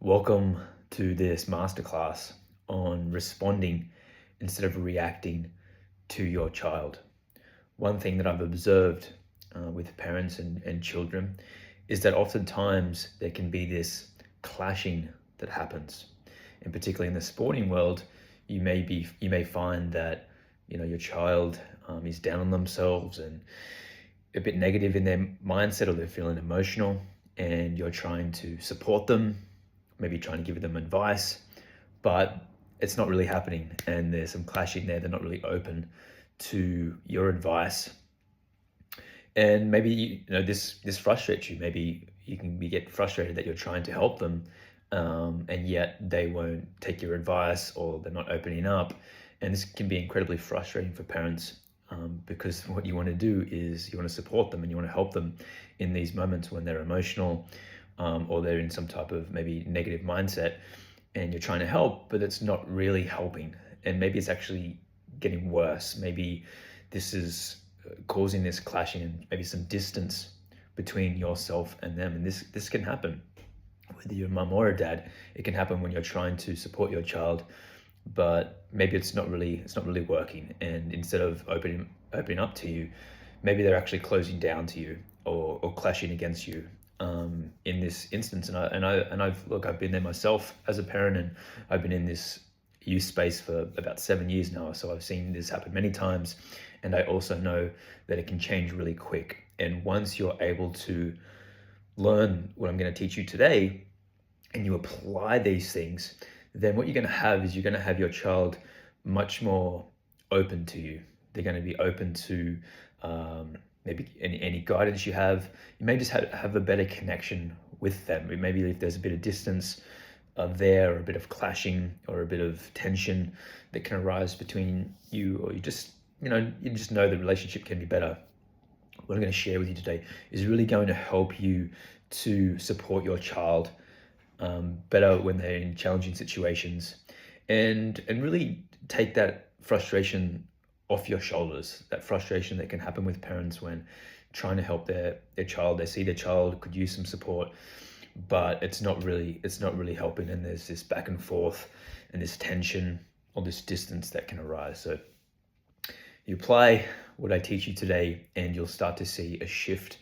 Welcome to this masterclass on responding instead of reacting to your child. One thing that I've observed with parents and children is that oftentimes there can be this clashing that happens. And particularly in the sporting world, you may find that your child is down on themselves and a bit negative in their mindset, or they're feeling emotional, and you're trying to support them, maybe trying to give them advice, but it's not really happening. And there's some clashing there. They're not really open to your advice. And maybe this frustrates you. Maybe you can get frustrated that you're trying to help them, and yet they won't take your advice, or they're not opening up. And this can be incredibly frustrating for parents, because what you want to do is you want to support them and you want to help them in these moments when they're emotional, or they're in some type of maybe negative mindset, and you're trying to help, but it's not really helping. And maybe it's actually getting worse. Maybe this is causing this clashing and maybe some distance between yourself and them. And this can happen whether you're a mum or a dad. It can happen when you're trying to support your child, but maybe it's not really working. And instead of opening up to you, maybe they're actually closing down to you, or clashing against you, in this instance. And I've been there myself as a parent, and I've been in this youth space for about 7 years now. So I've seen this happen many times, and I also know that it can change really quick. And once you're able to learn what I'm going to teach you today, and you apply these things, then what you're going to have is you're going to have your child much more open to you. They're going to be open to maybe any guidance you have. You may just have a better connection with them. Maybe if there's a bit of distance there, or a bit of clashing, or a bit of tension that can arise between you, or you just know the relationship can be better. What I'm going to share with you today is really going to help you to support your child better when they're in challenging situations, and really take that frustration off your shoulders. That frustration that can happen with parents when trying to help their child. They see their child could use some support, but it's not really helping, and there's this back and forth and this tension or this distance that can arise. So you apply what I teach you today, and you'll start to see a shift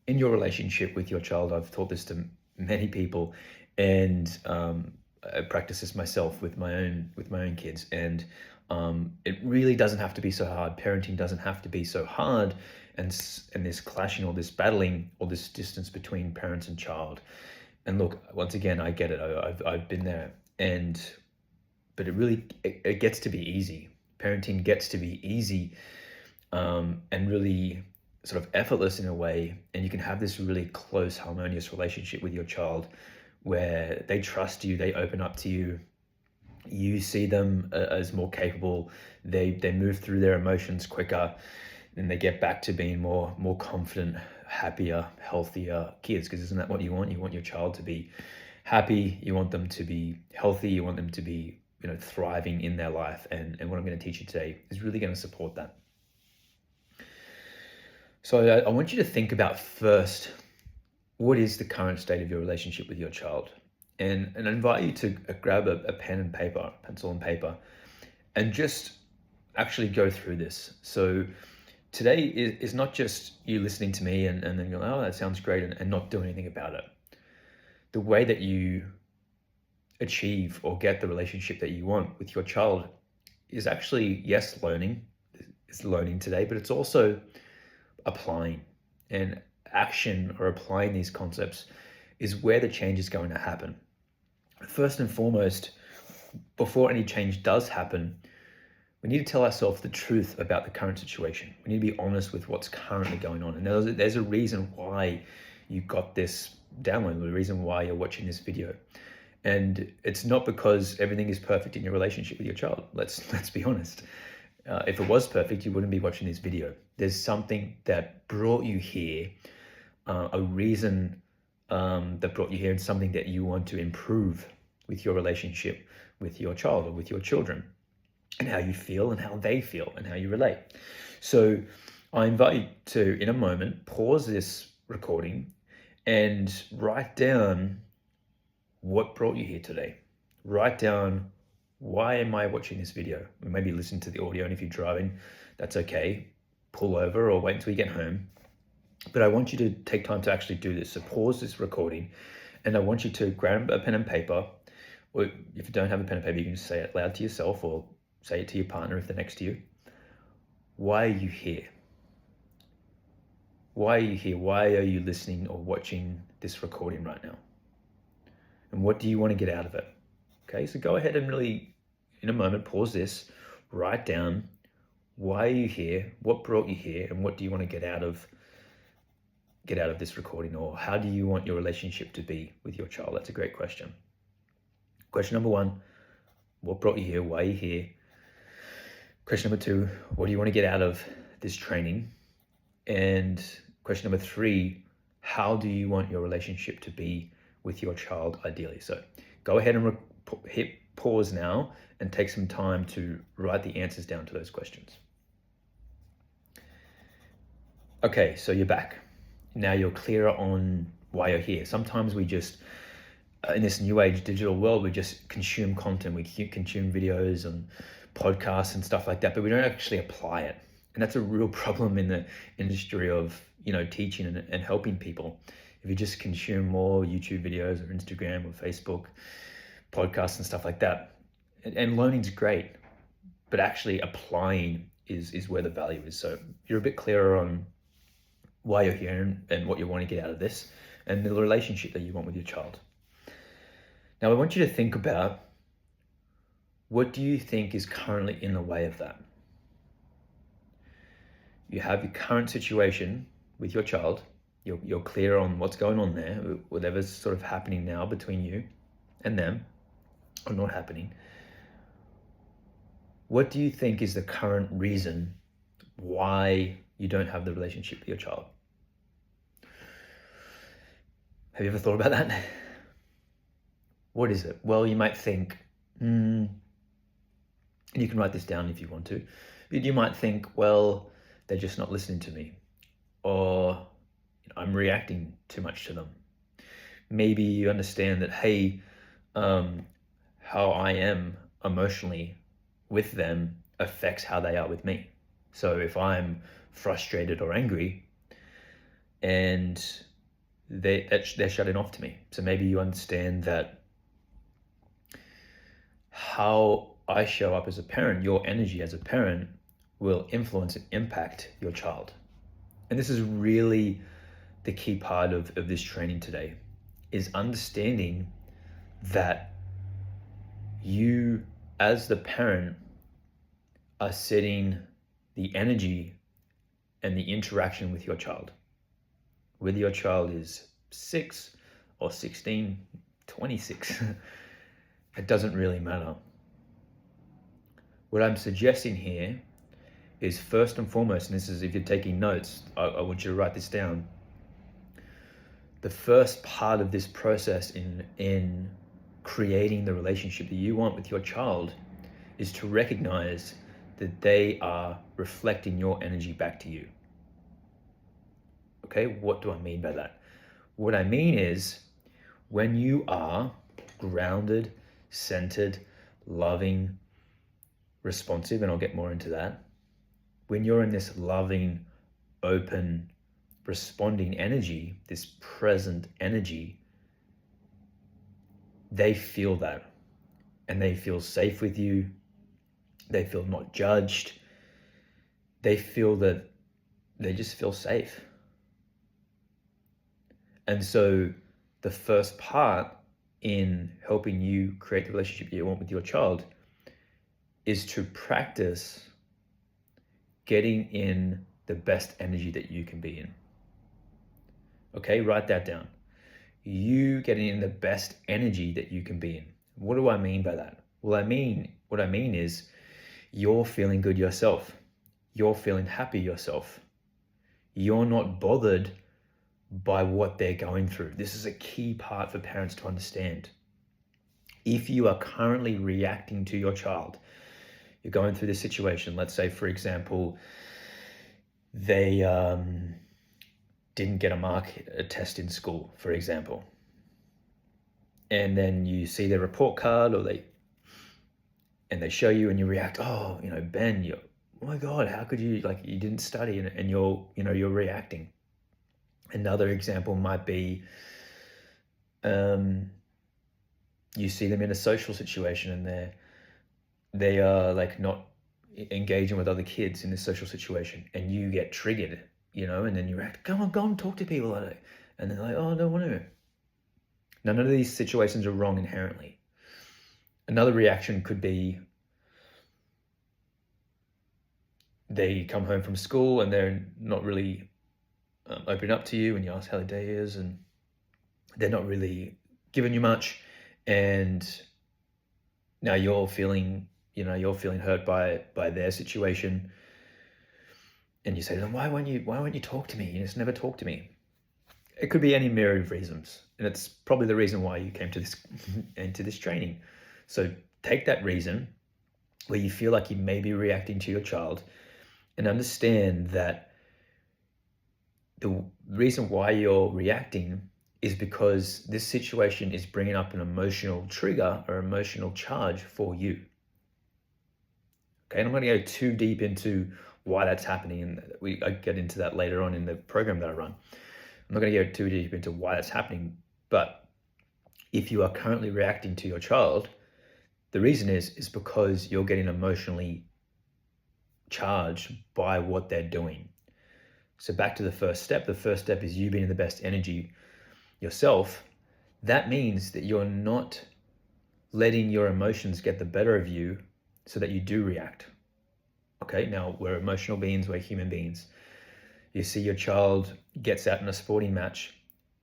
in your relationship with your child. I've taught this to many people, and I practice this myself with my own kids. And it really doesn't have to be so hard. Parenting doesn't have to be so hard, and this clashing, or this battling, or this distance between parents and child. And look, once again, I get it. I've been there, but it gets to be easy. Parenting gets to be easy, and really sort of effortless in a way, and you can have this really close, harmonious relationship with your child, where they trust you, they open up to you, you see them as more capable, they move through their emotions quicker, and they get back to being more confident, happier, healthier kids. Because isn't that what you want? You want your child to be happy, you want them to be healthy, you want them to be thriving in their life. And what I'm going to teach you today is really going to support that. So I want you to think about first, what is the current state of your relationship with your child? And I invite you to grab a pencil and paper, and just actually go through this. So today is not just you listening to me and then going, oh, that sounds great, and not doing anything about it. The way that you achieve or get the relationship that you want with your child is actually, yes, learning. It's learning today, but it's also applying. And action, or applying these concepts, is where the change is going to happen. First and foremost, before any change does happen, we need to tell ourselves the truth about the current situation. We need to be honest with what's currently going on. And there's a reason why you got this download, the reason why you're watching this video. And it's not because everything is perfect in your relationship with your child. Let's be honest. If it was perfect, you wouldn't be watching this video. There's something that brought you here, a reason that brought you here, and something that you want to improve with your relationship with your child, or with your children, and how you feel and how they feel and how you relate. So I invite you to, in a moment, pause this recording and write down what brought you here today. Write down, why am I watching this video? Maybe listen to the audio, and if you're driving, that's okay. Pull over or wait until you get home. But I want you to take time to actually do this. So pause this recording, and I want you to grab a pen and paper, or if you don't have a pen and paper, you can just say it loud to yourself or say it to your partner if they're next to you. Why are you here? Why are you here? Why are you listening or watching this recording right now? And what do you want to get out of it? Okay, so go ahead and really, in a moment, pause this, write down, why are you here? What brought you here? And what do you want to get out of this recording? Or how do you want your relationship to be with your child? That's a great question. Question number 1, what brought you here? Why are you here? Question number 2, what do you want to get out of this training? And question number 3, how do you want your relationship to be with your child ideally? So go ahead and hit pause now and take some time to write the answers down to those questions. Okay, so you're back. Now you're clearer on why you're here. Sometimes we just, in this new age digital world, we just consume content. We consume videos and podcasts and stuff like that, but we don't actually apply it. And that's a real problem in the industry of, teaching and helping people. If you just consume more YouTube videos or Instagram or Facebook, podcasts and stuff like that, and learning's great, but actually applying is where the value is. So you're a bit clearer on why you're here and what you want to get out of this and the relationship that you want with your child. Now I want you to think about, what do you think is currently in the way of that? You have your current situation with your child. You're clear on what's going on there, whatever's sort of happening now between you and them, or not happening. What do you think is the current reason why you don't have the relationship with your child? Have you ever thought about that? What is it? Well, you might think, and you can write this down if you want to, but you might think, well, they're just not listening to me, or I'm reacting too much to them. Maybe you understand that, hey, how I am emotionally with them affects how they are with me. So if I'm frustrated or angry, and they're shutting off to me. So maybe you understand that how I show up as a parent, your energy as a parent, will influence and impact your child. And this is really the key part of this training today, is understanding that you as the parent are setting the energy and the interaction with your child. Whether your child is 6 or 16, 26, it doesn't really matter. What I'm suggesting here is, first and foremost, and this is if you're taking notes, I want you to write this down. The first part of this process in creating the relationship that you want with your child is to recognize that they are reflecting your energy back to you. Okay, what do I mean by that? What I mean is, when you are grounded, centered, loving, responsive, and I'll get more into that, when you're in this loving, open, responding energy, this present energy, they feel that, and they feel safe with you. They feel not judged. They feel that they just feel safe. And so the first part in helping you create the relationship you want with your child is to practice getting in the best energy that you can be in. Okay, write that down. You getting in the best energy that you can be in. What do I mean by that? Well, what I mean is, you're feeling good yourself. You're feeling happy yourself. You're not bothered by what they're going through. This is a key part for parents to understand. If you are currently reacting to your child, you're going through this situation. Let's say, for example, they didn't get a test in school, for example. and then you see their report card, and they show you, and you react, oh, Ben, oh my God, how could you, like, you didn't study, and you're reacting. Another example might be, you see them in a social situation, and they are like not engaging with other kids in this social situation, and you get triggered, and then you react, go on, talk to people, and they're like, oh, I don't want to. Now, none of these situations are wrong inherently. Another reaction could be they come home from school and they're not really opening up to you, and you ask how the day is, and they're not really giving you much, and now you're feeling hurt by their situation, and you say to them, why won't you talk to me? You just never talk to me. It could be any myriad of reasons, and it's probably the reason why you came to this into this training. So take that reason where you feel like you may be reacting to your child, and understand that the reason why you're reacting is because this situation is bringing up an emotional trigger or emotional charge for you. Okay, and I'm going to go too deep into why that's happening, and I get into that later on in the program that I run. I'm not going to go too deep into why that's happening, but if you are currently reacting to your child, the reason is because you're getting emotionally charged by what they're doing. So back to the first step. The first step is you being in the best energy yourself. That means that you're not letting your emotions get the better of you so that you do react. Okay, now we're emotional beings, we're human beings. You see your child gets out in a sporting match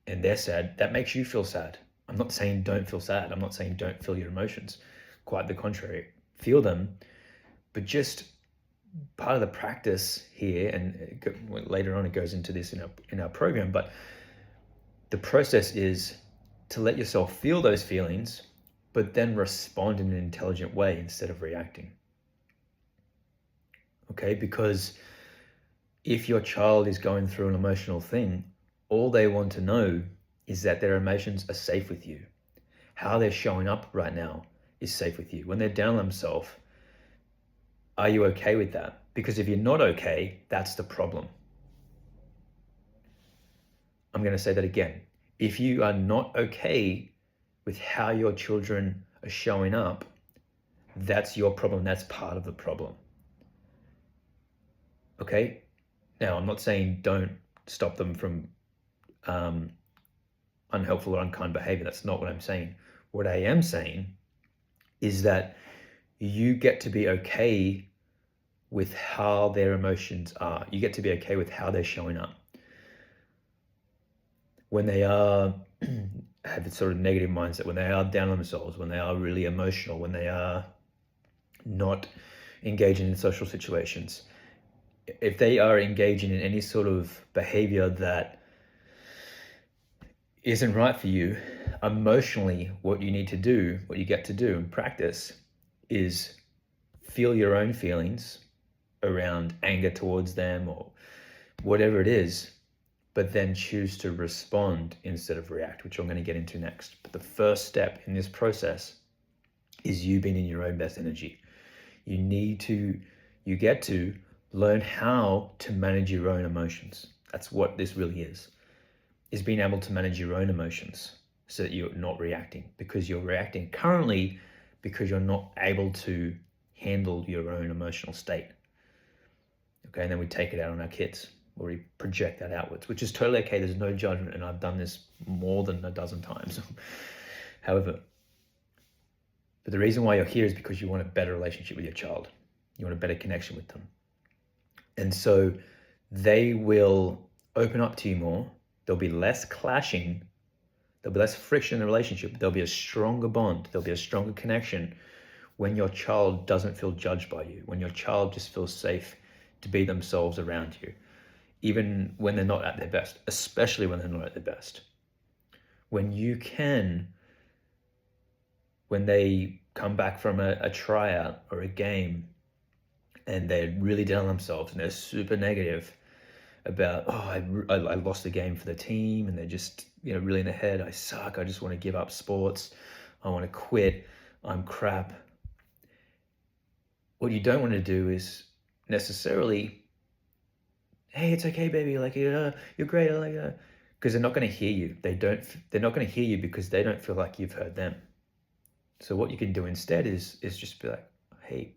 and they're sad, that makes you feel sad. I'm not saying don't feel sad. I'm not saying don't feel your emotions. Quite the contrary. Feel them, but just part of the practice here, and later on it goes into this in our program, but the process is to let yourself feel those feelings, but then respond in an intelligent way instead of reacting. Okay, because if your child is going through an emotional thing, all they want to know is that their emotions are safe with you. How they're showing up right now is safe with you. When they're down on themselves, are you okay with that? Because if you're not okay, that's the problem. I'm going to say that again. If you are not okay with how your children are showing up, that's your problem. That's part of the problem. Okay? Now, I'm not saying don't stop them from unhelpful or unkind behavior. That's not what I'm saying. What I am saying is that you get to be okay with how their emotions are. You get to be okay with how they're showing up. When they are have a sort of negative mindset, when they are down on themselves, when they are really emotional, when they are not engaging in social situations, if they are engaging in any sort of behavior that isn't right for you, emotionally, what you need to do, what you get to do in practice is feel your own feelings around anger towards them or whatever it is, but then choose to respond instead of react, which I'm going to get into next. But the first step in this process is you being in your own best energy. You get to learn how to manage your own emotions. That's what this really is being able to manage your own emotions so that you're not reacting, because you're reacting currently because you're not able to handle your own emotional state. Okay, and then we take it out on our kids, or we project that outwards, which is totally okay. There's no judgment, and I've done this more than a dozen times. However, but the reason why you're here is because you want a better relationship with your child. You want a better connection with them. And so they will open up to you more. There'll be less clashing. There'll be less friction in the relationship. There'll be a stronger bond. There'll be a stronger connection when your child doesn't feel judged by you, when your child just feels safe to be themselves around you, even when they're not at their best, especially when they're not at their best. When they come back from a tryout or a game and they're really down on themselves and they're super negative about, I lost the game for the team, and they're just really in the head, I suck, I just want to give up sports, I want to quit, I'm crap. What you don't want to do is necessarily, hey, it's okay, baby, like, you're great, like, because they're not going to hear you. They're not going to hear you because they don't feel like you've heard them. So what you can do instead is just be like, hey,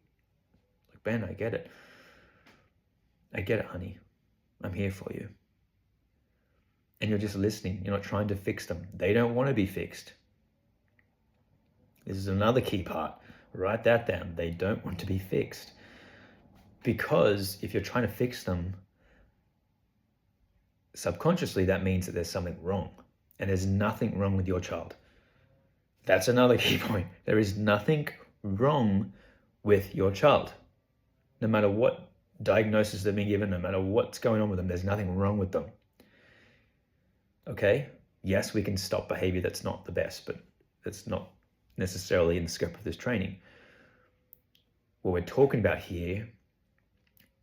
like, Ben, I get it, honey, I'm here for you. And you're just listening. You're not trying to fix them. They don't want to be fixed. This is another key part. Write that down. They don't want to be fixed. Because if you're trying to fix them, subconsciously, that means that there's something wrong. And there's nothing wrong with your child. That's another key point. There is nothing wrong with your child. No matter what diagnosis they've been given, no matter what's going on with them, there's nothing wrong with them. Okay? Yes, we can stop behavior that's not the best, but that's not necessarily in the scope of this training. What we're talking about here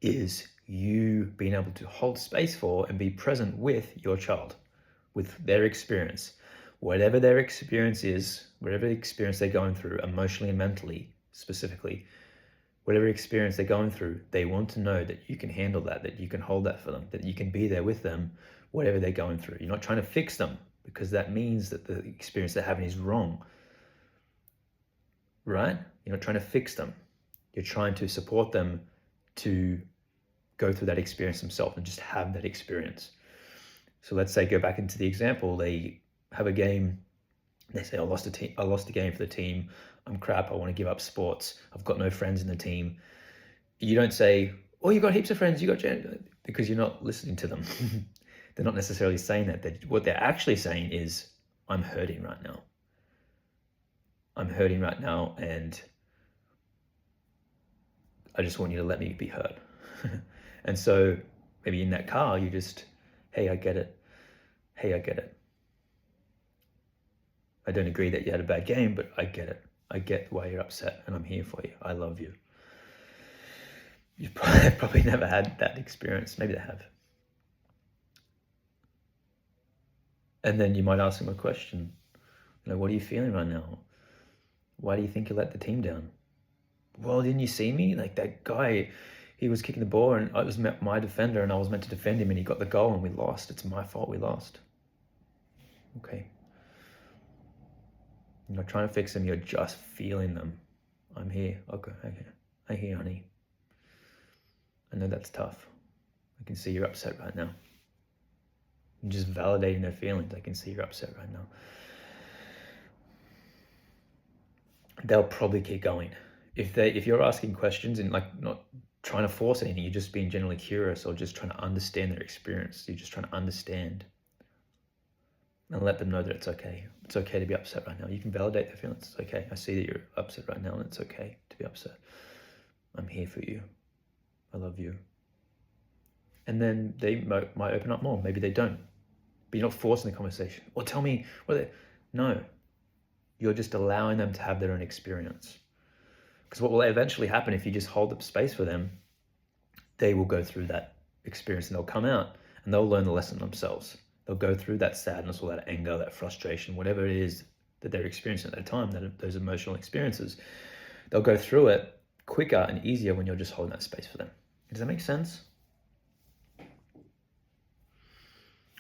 is you being able to hold space for and be present with your child, with their experience. Whatever their experience is, whatever experience they're going through, emotionally and mentally specifically, whatever experience they're going through, they want to know that you can handle that you can hold that for them, that you can be there with them, whatever they're going through. You're not trying to fix them, because that means that the experience they're having is wrong, right? You're not trying to fix them. You're trying to support them to go through that experience themselves and just have that experience. So let's say, go back into the example, they have a game, they say, I lost a game for the team, I'm crap, I want to give up sports, I've got no friends in the team. You don't say, oh, you got heaps of friends, you got, because you're not listening to them. They're not necessarily saying that. What they're actually saying is, I'm hurting right now. I'm hurting right now, and I just want you to let me be heard. And so maybe in that car, you just, hey, I get it. Hey, I get it. I don't agree that you had a bad game, but I get it. I get why you're upset, and I'm here for you. I love you. You've probably never had that experience. Maybe they have. And then you might ask them a question. What are you feeling right now? Why do you think you let the team down? Well, didn't you see me? Like, that guy, he was kicking the ball, and I was my defender, and I was meant to defend him, and he got the goal, and we lost. It's my fault we lost. Okay. You're not trying to fix them, you're just feeling them. I'm here. Okay. I hear, honey. I know that's tough. I can see you're upset right now. I'm just validating their feelings. I can see you're upset right now. They'll probably keep going. If you're asking questions and, like, not trying to force anything, you're just being generally curious, or just trying to understand their experience. You're just trying to understand and let them know that it's okay. It's okay to be upset right now. You can validate their feelings. It's okay. I see that you're upset right now, and it's okay to be upset. I'm here for you. I love you. And then they might open up more. Maybe they don't. But you're not forcing the conversation. Well, tell me No. You're just allowing them to have their own experience. Because what will eventually happen, if you just hold up space for them, they will go through that experience, and they'll come out and they'll learn the lesson themselves. They'll go through that sadness or that anger, that frustration, whatever it is that they're experiencing at that time, those emotional experiences. They'll go through it quicker and easier when you're just holding that space for them. Does that make sense? I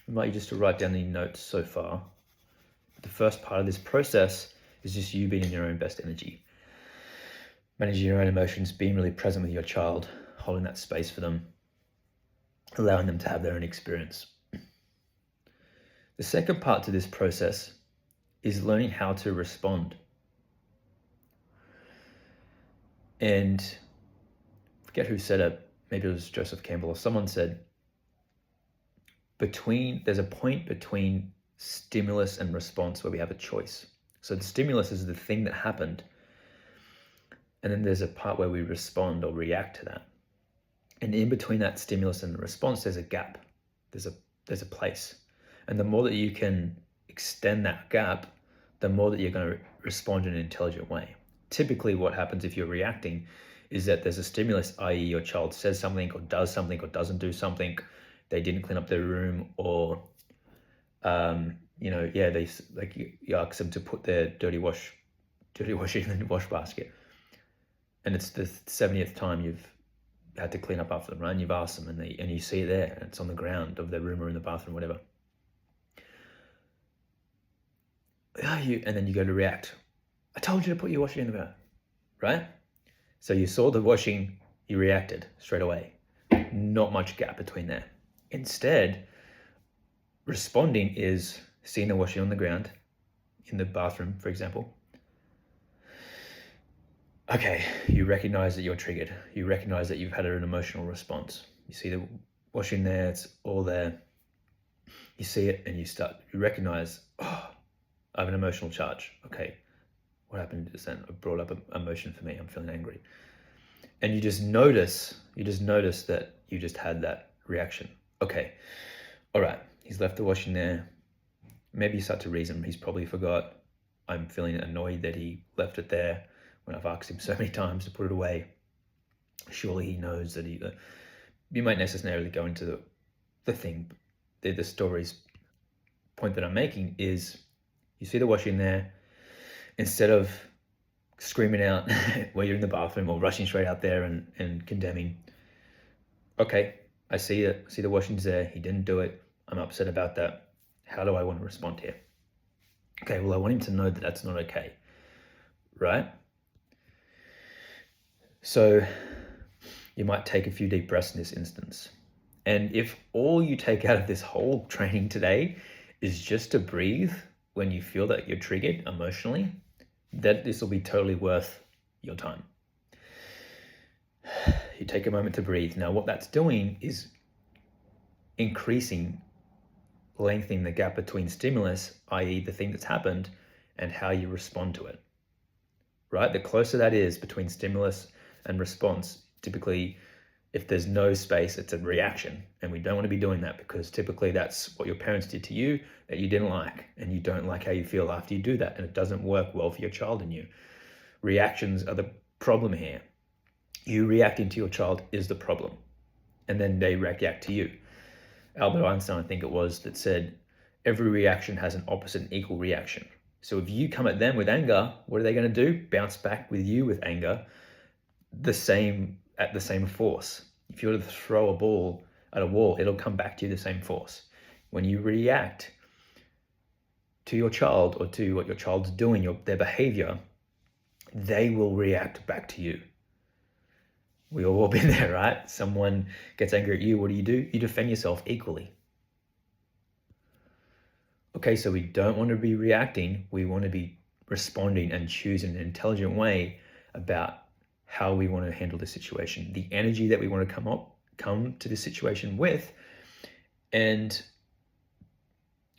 invite you just to write down any notes so far. The first part of this process is just you being in your own best energy. Managing your own emotions, being really present with your child, holding that space for them, allowing them to have their own experience. The second part to this process is learning how to respond. And I forget who said it, maybe it was Joseph Campbell, or someone said, there's a point between stimulus and response where we have a choice. So the stimulus is the thing that happened, and then there's a part where we respond or react to that. And in between that stimulus and the response, there's a gap. There's a place. And the more that you can extend that gap, the more that you're going to respond in an intelligent way. Typically what happens if you're reacting is that there's a stimulus, i.e. your child says something or does something or doesn't do something. They didn't clean up their room, or you ask them to put their dirty washing in the wash basket, and it's the 70th time you've had to clean up after them, right? And you've asked them, and you see it there, and it's on the ground of their room or in the bathroom, whatever. And then you go to react. I told you to put your washing in the ground, right? So you saw the washing, you reacted straight away. Not much gap between there. Instead, responding is seeing the washing on the ground in the bathroom, for example. Okay, you recognize that you're triggered. You recognize that you've had an emotional response. You see the washing there, it's all there. You see it and you recognize, oh, I have an emotional charge. Okay, what happened just then? It brought up an emotion for me. I'm feeling angry. And you just notice that you just had that reaction. Okay, all right, he's left the washing there. Maybe you start to reason, he's probably forgot. I'm feeling annoyed that he left it there when I've asked him so many times to put it away. Surely he knows that you might necessarily go into the thing. The story's point that I'm making is, you see the washing there, instead of screaming out while you're in the bathroom or rushing straight out there and condemning, okay, I see it, I see the washing's there, he didn't do it, I'm upset about that. How do I want to respond here? Okay, well, I want him to know that that's not okay, right? So you might take a few deep breaths in this instance. And if all you take out of this whole training today is just to breathe when you feel that you're triggered emotionally, that this will be totally worth your time. You take a moment to breathe. Now, what that's doing is lengthening the gap between stimulus, i.e. the thing that's happened, and how you respond to it, right? The closer that is between stimulus and response, typically, if there's no space, it's a reaction. And we don't want to be doing that, because typically that's what your parents did to you that you didn't like, and you don't like how you feel after you do that, and it doesn't work well for your child and you. Reactions are the problem here. You reacting to your child is the problem, and then they react to you. Albert Einstein, I think it was, that said, every reaction has an opposite and equal reaction. So if you come at them with anger, what are they going to do? Bounce back with you with anger, at the same force. If you were to throw a ball at a wall, it'll come back to you the same force. When you react to your child or to what your child's doing, their behavior, they will react back to you. We've all been there, right? Someone gets angry at you, what do? You defend yourself equally. Okay, so we don't want to be reacting, we want to be responding and choosing an intelligent way about how we want to handle the situation, the energy that we want to come to the situation with, and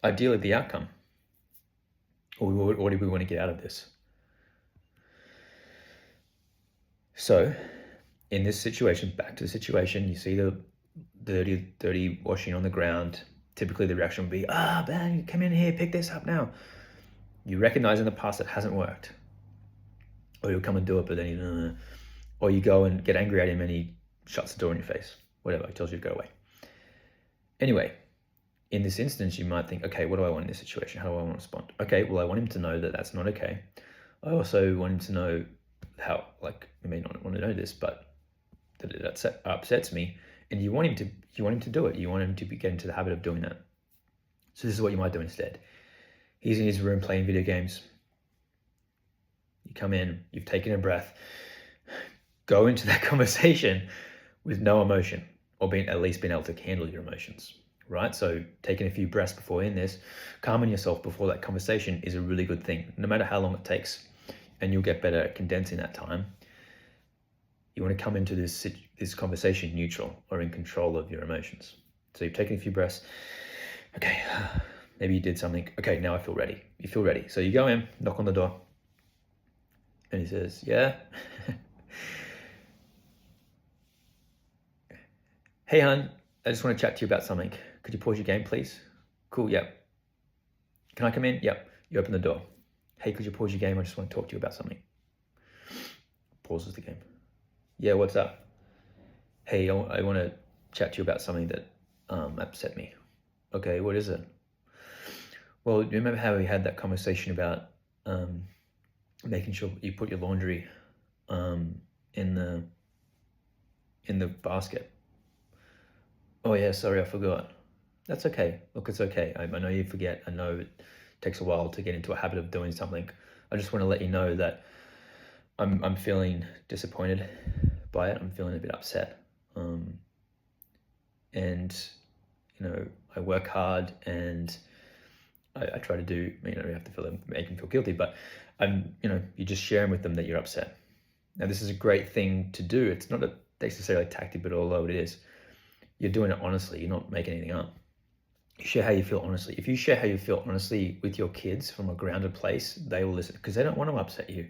ideally the outcome. Or what do we want to get out of this? So in this situation, back to the situation, you see the dirty washing on the ground. Typically the reaction would be, man, come in here, pick this up now. You recognize in the past it hasn't worked. Or you'll come and do it, but then you or you go and get angry at him and he shuts the door in your face. Whatever, he tells you to go away. Anyway, in this instance, you might think, okay, what do I want in this situation? How do I want to respond? Okay, well, I want him to know that that's not okay. I also want him to know how, you may not want to know this, but that it upsets me. And you want him to do it. You want him to get into the habit of doing that. So this is what you might do instead. He's in his room playing video games. You come in, you've taken a breath, go into that conversation with no emotion, or at least being able to handle your emotions, right? So taking a few breaths before in this, calming yourself before that conversation is a really good thing, no matter how long it takes, and you'll get better at condensing that time. You want to come into this conversation neutral or in control of your emotions. So you've taken a few breaths. Okay, maybe you did something. Okay, now I feel ready. You feel ready. So you go in, knock on the door, and he says, yeah. Hey, hon, I just want to chat to you about something. Could you pause your game, please? Cool, yep. Can I come in? Yep. You open the door. Hey, could you pause your game? I just want to talk to you about something. Pauses the game. Yeah, what's up? Hey, I want to chat to you about something that upset me. Okay, what is it? Well, you remember how we had that conversation about making sure you put your laundry in the basket? Oh yeah, sorry, I forgot. That's okay. Look, it's okay. I know you forget. I know it takes a while to get into a habit of doing something. I just want to let you know that I'm feeling disappointed by it. I'm feeling a bit upset. And I work hard, and I try to do, you have to make them feel guilty, but you just sharing with them that you're upset. Now, this is a great thing to do. It's not a necessarily tactic, but although it is, you're doing it honestly. You're not making anything up. You share how you feel honestly. If you share how you feel honestly with your kids from a grounded place, they will listen, because they don't want to upset you.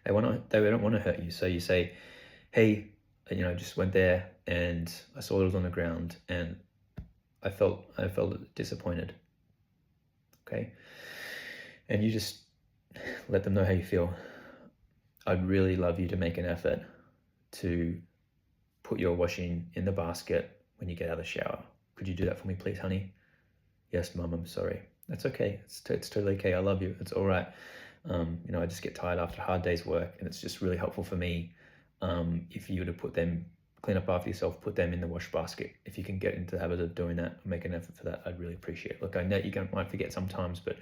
They don't want to hurt you. So you say, hey, just went there and I saw it was on the ground and I felt disappointed. Okay. And you just let them know how you feel. I'd really love you to make an effort to put your washing in the basket when you get out of the shower. Could you do that for me, please, honey? Yes, Mum, I'm sorry. That's okay. It's totally okay. I love you. It's all right. I just get tired after a hard day's work, and it's just really helpful for me if you were to clean up after yourself, put them in the wash basket. If you can get into the habit of doing that, make an effort for that, I'd really appreciate it. Look, I know you might forget sometimes, but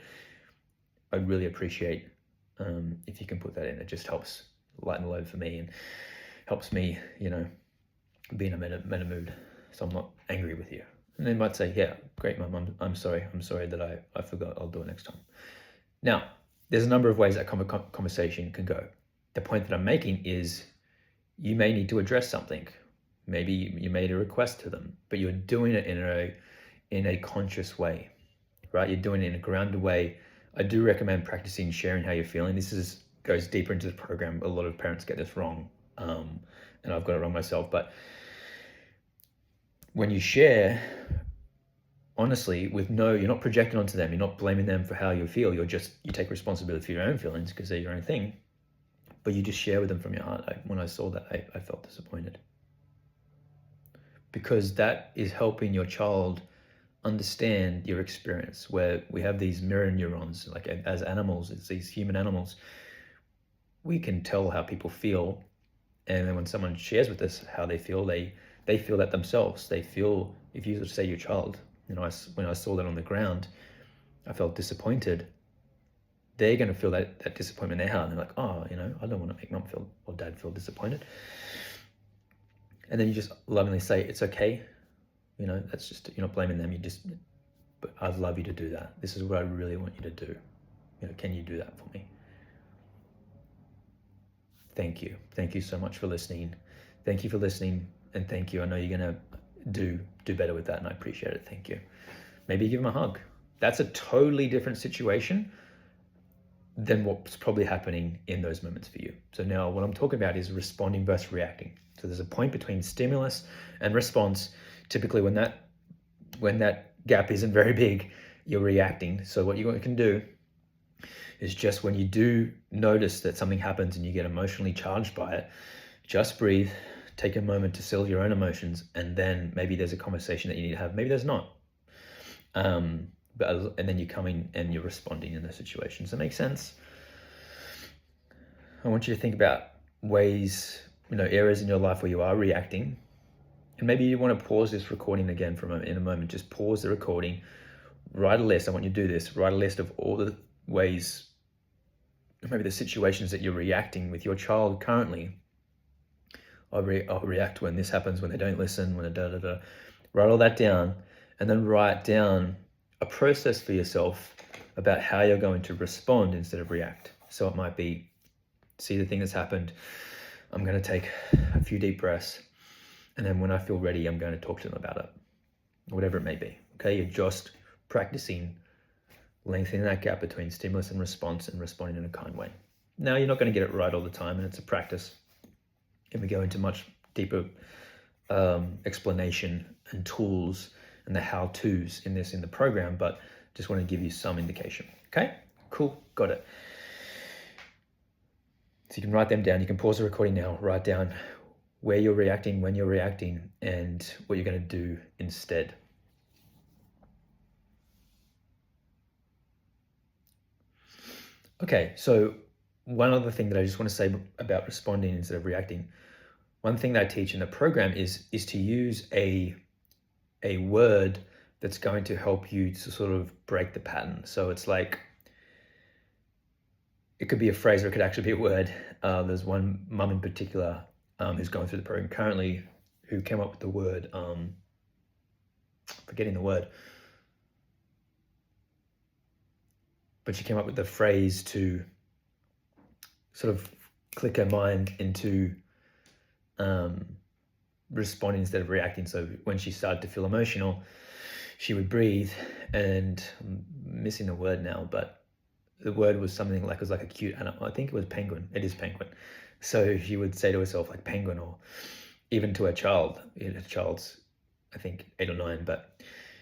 I'd really appreciate if you can put that in. It just helps lighten the load for me and helps me, be in a better mood, so I'm not angry with you. And they might say, yeah, great, Mum, I'm sorry that I forgot, I'll do it next time. Now, there's a number of ways that conversation can go. The point that I'm making is you may need to address something. Maybe you made a request to them, but you're doing it in a conscious way, right? You're doing it in a grounded way. I do recommend practicing sharing how you're feeling. This goes deeper into the program. A lot of parents get this wrong, and I've got it wrong myself. But when you share honestly, you're not projecting onto them. You're not blaming them for how you feel. You take responsibility for your own feelings because they're your own thing. But you just share with them from your heart. When I saw that, I felt disappointed. Because that is helping your child understand your experience, where we have these mirror neurons, like as animals, it's these human animals. We can tell how people feel. And then when someone shares with us how they feel, they feel that themselves. They feel, if you say your child, when I saw that on the ground, I felt disappointed. They're going to feel that disappointment in their heart. And they're like, oh, I don't want to make Mum feel or Dad feel disappointed. And then you just lovingly say, it's okay. That's just, you're not blaming them. But I'd love you to do that. This is what I really want you to do. Can you do that for me? Thank you. Thank you so much for listening. Thank you for listening. And thank you. I know you're going to do better with that, and I appreciate it. Thank you. Maybe give them a hug. That's a totally different situation than what's probably happening in those moments for you. So now what I'm talking about is responding versus reacting. So there's a point between stimulus and response. Typically when that gap isn't very big, you're reacting. So what you can do is, just when you do notice that something happens and you get emotionally charged by it, just breathe, take a moment to settle your own emotions, and then maybe there's a conversation that you need to have. Maybe there's not. And then you come in and you're responding in those situations. Does that make sense? I want you to think about ways, areas in your life where you are reacting. And maybe you want to pause this recording again in a moment. Just pause the recording, write a list. I want you to do this. Write a list of all the ways, maybe the situations that you're reacting with your child currently. I'll react when this happens, when they don't listen, when da-da-da. Write all that down, and then write down a process for yourself about how you're going to respond instead of react. So it might be, see the thing that's happened, I'm going to take a few deep breaths, and then when I feel ready, I'm going to talk to them about it, whatever it may be. Okay, you're just practicing lengthening that gap between stimulus and response, and responding in a kind way. Now, you're not going to get it right all the time, and it's a practice. And we go into much deeper explanation and tools and the how-tos in the program, but just want to give you some indication. Okay, cool, got it. So you can write them down. You can pause the recording now, write down where you're reacting, when you're reacting, and what you're going to do instead. Okay, so one other thing that I just want to say about responding instead of reacting. One thing that I teach in the program is to use a word that's going to help you to sort of break the pattern. So it's like, it could be a phrase or it could actually be a word. There's one mum in particular who's going through the program currently who came up with the word, forgetting the word, but she came up with the phrase to sort of click her mind into responding instead of reacting. So when she started to feel emotional, she would breathe, and I'm missing the word now, but the word was something like, it was like a cute animal. I think it was penguin. It is penguin. So she would say to herself like penguin, or even to her child. Her child's, I think, 8 or 9, but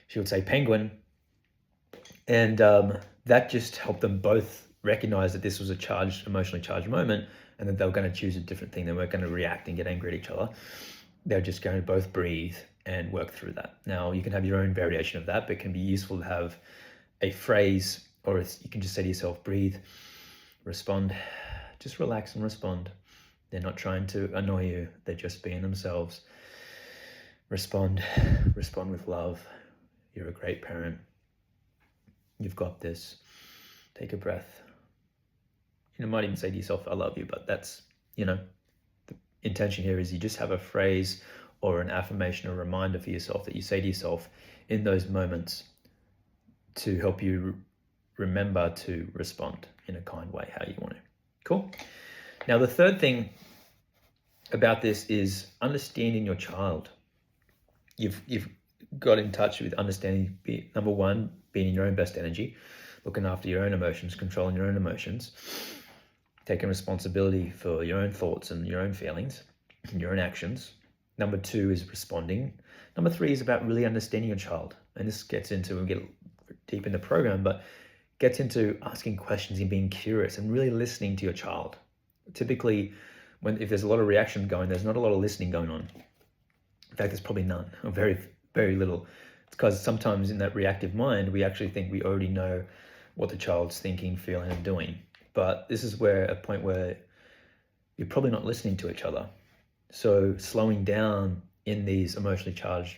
she would say penguin. And that just helped them both recognize that this was a emotionally charged moment, and that they were going to choose a different thing. They weren't going to react and get angry at each other. They're just going to both breathe and work through that. Now, you can have your own variation of that, but it can be useful to have a phrase, or you can just say to yourself, breathe, respond, just relax and respond. They're not trying to annoy you. They're just being themselves. Respond with love. You're a great parent. You've got this. Take a breath. You might even say to yourself, I love you, but that's, the intention here is you just have a phrase or an affirmation or reminder for yourself that you say to yourself in those moments to help you remember to respond in a kind way, how you want to. Cool. Now, the third thing about this is understanding your child. You've got in touch with understanding, number one, being in your own best energy, looking after your own emotions, controlling your own emotions, taking responsibility for your own thoughts and your own feelings and your own actions. Number two is responding. Number three is about really understanding your child. And this gets into, we'll get deep in the program, but gets into asking questions and being curious and really listening to your child. Typically, if there's a lot of reaction going, there's not a lot of listening going on. In fact, there's probably none, or very, very little. It's because sometimes in that reactive mind, we actually think we already know what the child's thinking, feeling, and doing. But this is a point where you're probably not listening to each other. So slowing down in these emotionally charged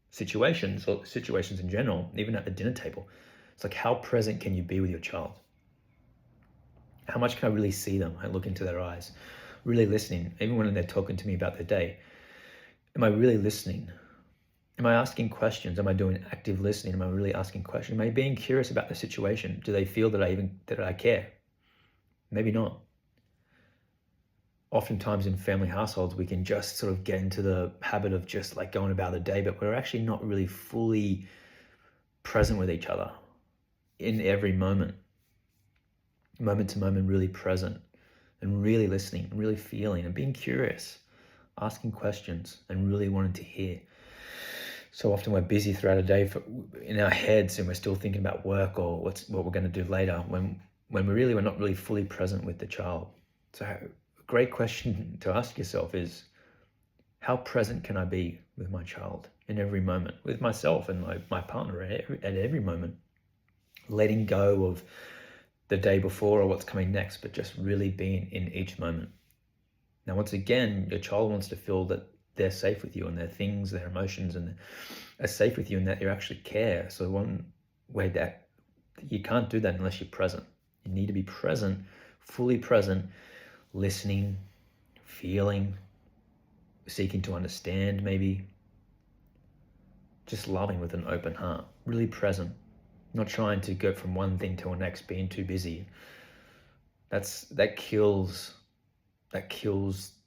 situations, or situations in general, even at the dinner table, it's like, how present can you be with your child? How much can I really see them? I look into their eyes, really listening, even when they're talking to me about their day. Am I really listening? Am I asking questions? Am I doing active listening? Am I really asking questions? Am I being curious about the situation? Do they feel that I care? Maybe not. Oftentimes in family households, we can just sort of get into the habit of just like going about the day, but we're actually not really fully present with each other in every moment to moment, really present and really listening and really feeling and being curious, asking questions and really wanting to hear. So often we're busy throughout a day in our heads, and we're still thinking about work or what we're going to do later, when we're not really fully present with the child. So a great question to ask yourself is, how present can I be with my child in every moment, with myself and my partner at every moment, letting go of the day before or what's coming next, but just really being in each moment. Now, once again, your child wants to feel that they're safe with you and their things, their emotions, and are safe with you, and that you actually care. So one way that you can't do that unless you're present. You need to be present, fully present, listening, feeling, seeking to understand, maybe just loving with an open heart, really present, not trying to go from one thing to the next, being too busy. That kills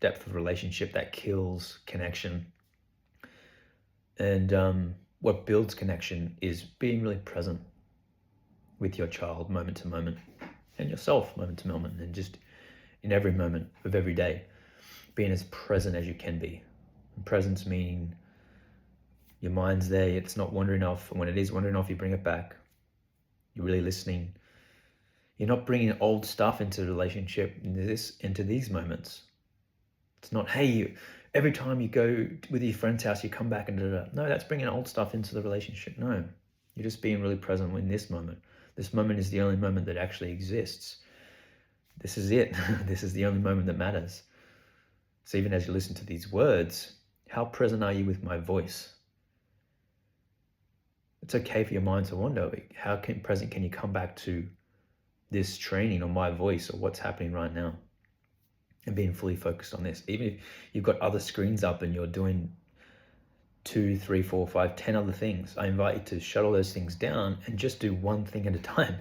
depth of relationship, that kills connection. And what builds connection is being really present with your child moment to moment, and yourself moment to moment, and just in every moment of every day, being as present as you can be. And presence meaning your mind's there, it's not wandering off, and when it is wandering off, you bring it back. You're really listening. You're not bringing old stuff into the relationship, into these moments. It's not, hey, every time you go with your friend's house, you come back and da-da-da. No, that's bringing old stuff into the relationship. No, you're just being really present in this moment. This moment is the only moment that actually exists. This is it. This is the only moment that matters. So even as you listen to these words, how present are you with my voice? It's okay for your mind to wonder, how present can you come back to this training or my voice or what's happening right now? And being fully focused on this. Even if you've got other screens up and you're doing 2, 3, 4, 5, 10 other things, I invite you to shut all those things down and just do one thing at a time.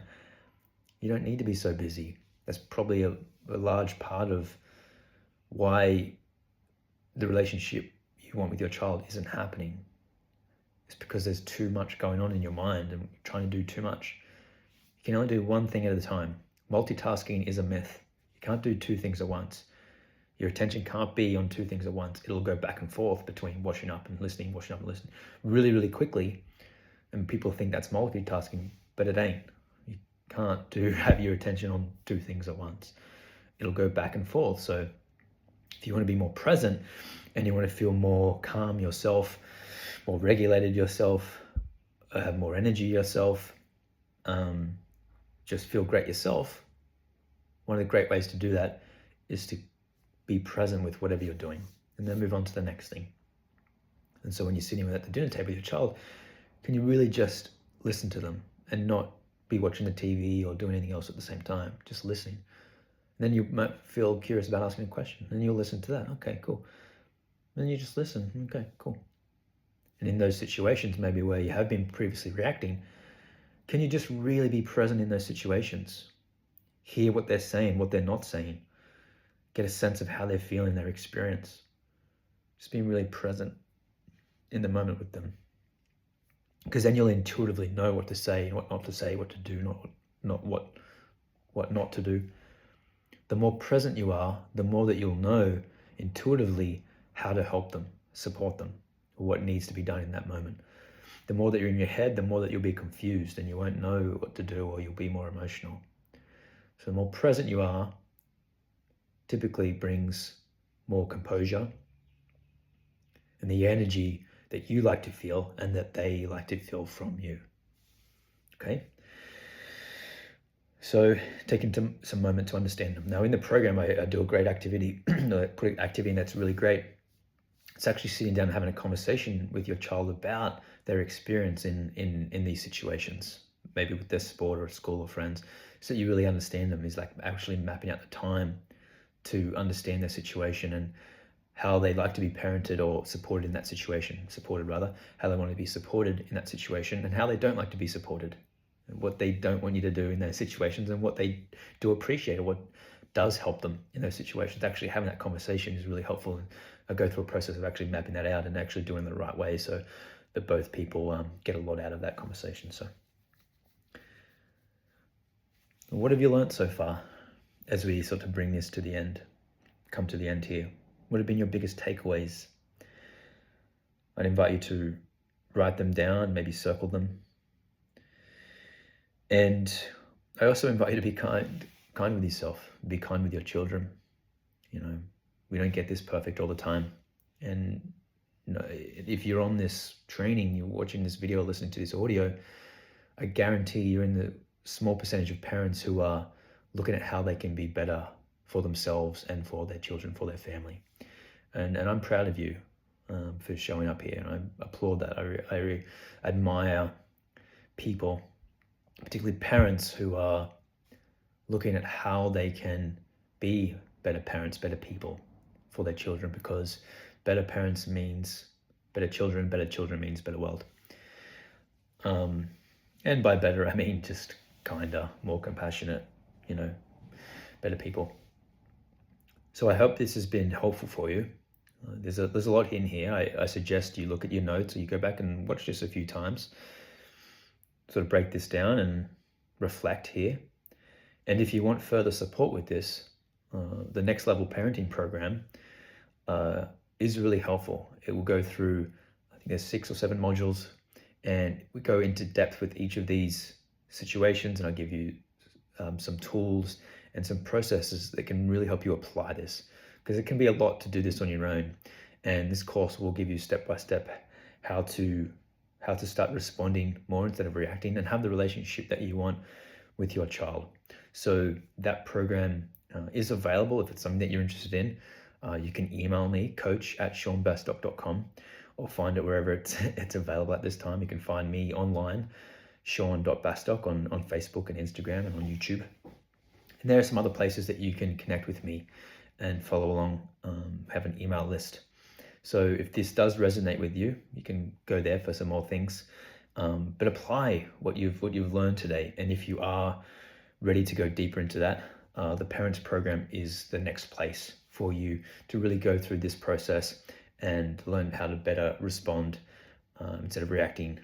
You don't need to be so busy. That's probably a large part of why the relationship you want with your child isn't happening. It's because there's too much going on in your mind and you're trying to do too much. You can only do one thing at a time. Multitasking is a myth. You can't do two things at once. Your attention can't be on two things at once. It'll go back and forth between washing up and listening, washing up and listening really, really quickly. And people think that's multitasking, but it ain't. You can't have your attention on two things at once. It'll go back and forth. So if you want to be more present and you want to feel more calm yourself, more regulated yourself, have more energy yourself, just feel great yourself, one of the great ways to do that is to be present with whatever you're doing, and then move on to the next thing. And so when you're sitting at the dinner table with your child, can you really just listen to them and not be watching the TV or doing anything else at the same time, just listening? And then you might feel curious about asking a question, and you'll listen to that. Okay, cool. And then you just listen. Okay, cool. And in those situations, maybe where you have been previously reacting, can you just really be present in those situations? Hear what they're saying, what they're not saying. Get a sense of how they're feeling, their experience. Just being really present in the moment with them. Because then you'll intuitively know what to say and what not to say, what to do, not what not to do. The more present you are, the more that you'll know intuitively how to help them, support them, or what needs to be done in that moment. The more that you're in your head, the more that you'll be confused and you won't know what to do, or you'll be more emotional. So the more present you are, typically brings more composure and the energy that you like to feel and that they like to feel from you. Okay? So taking some moment to understand them. Now in the program, I do a great activity, put an activity that's really great. It's actually sitting down and having a conversation with your child about their experience in these situations, maybe with their sport or school or friends, so that you really understand them. Is like actually mapping out the time to understand their situation and how they like to be parented or supported in that situation, how they want to be supported in that situation, and how they don't like to be supported, and what they don't want you to do in those situations, and what they do appreciate or what does help them in those situations. Actually having that conversation is really helpful. And I go through a process of actually mapping that out and actually doing it the right way so that both people get a lot out of that conversation. So what have you learned so far as we sort of bring this to the end, come to the end here? What have been your biggest takeaways? I'd invite you to write them down, maybe circle them. And I also invite you to be kind with yourself, be kind with your children. You know, we don't get this perfect all the time. And you know, if you're on this training, you're watching this video, listening to this audio, I guarantee you're in the small percentage of parents who are looking at how they can be better for themselves and for their children, for their family. And I'm proud of you for showing up here. And I applaud that. I admire people, particularly parents, who are looking at how they can be better parents, better people for their children, because better parents means better children means better world. And by better, I mean just kinder, more compassionate, you know, better people. So I hope this has been helpful for you. There's a lot in here. I suggest you look at your notes, or you go back and watch this a few times, sort of break this down and reflect here. And if you want further support with this, the Next Level Parenting program is really helpful. It will go through, I think there's 6 or 7 modules, and we go into depth with each of these situations, and I'll give you some tools and some processes that can really help you apply this, because it can be a lot to do this on your own. And this course will give you step-by-step how to start responding more instead of reacting, and have the relationship that you want with your child. So that program is available. If it's something that you're interested in, you can email me, coach@seanbastock.com, or find it wherever it's available at this time. You can find me online, sean.bastock on Facebook and Instagram and on YouTube. And there are some other places that you can connect with me and follow along, have an email list. So if this does resonate with you, you can go there for some more things, but apply what you've learned today. And if you are ready to go deeper into that, the Parents Program is the next place for you to really go through this process and learn how to better respond instead of reacting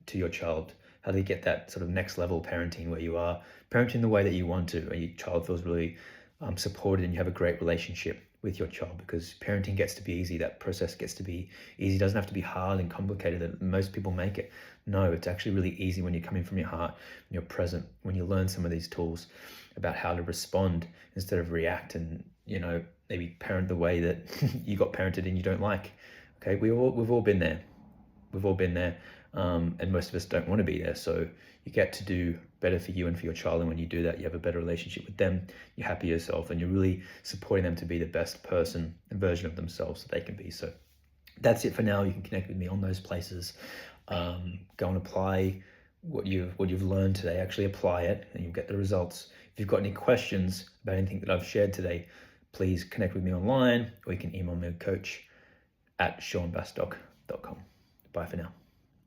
to your child. How to get that sort of next level parenting where you are parenting the way that you want to, where your child feels really supported and you have a great relationship with your child, because parenting gets to be easy. That process gets to be easy. It doesn't have to be hard and complicated that most people make it. No, it's actually really easy when you're coming from your heart, when you're present, when you learn some of these tools about how to respond instead of react and, maybe parent the way that you got parented and you don't like. Okay, we've all been there. We've all been there. And most of us don't want to be there. So you get to do better for you and for your child. And when you do that, you have a better relationship with them. You're happy yourself, and you're really supporting them to be the best person and version of themselves that they can be. So that's it for now. You can connect with me on those places. Go and apply what you've learned today. Actually apply it, and you'll get the results. If you've got any questions about anything that I've shared today, please connect with me online, or you can email me at coach@seanbastock.com. Bye for now.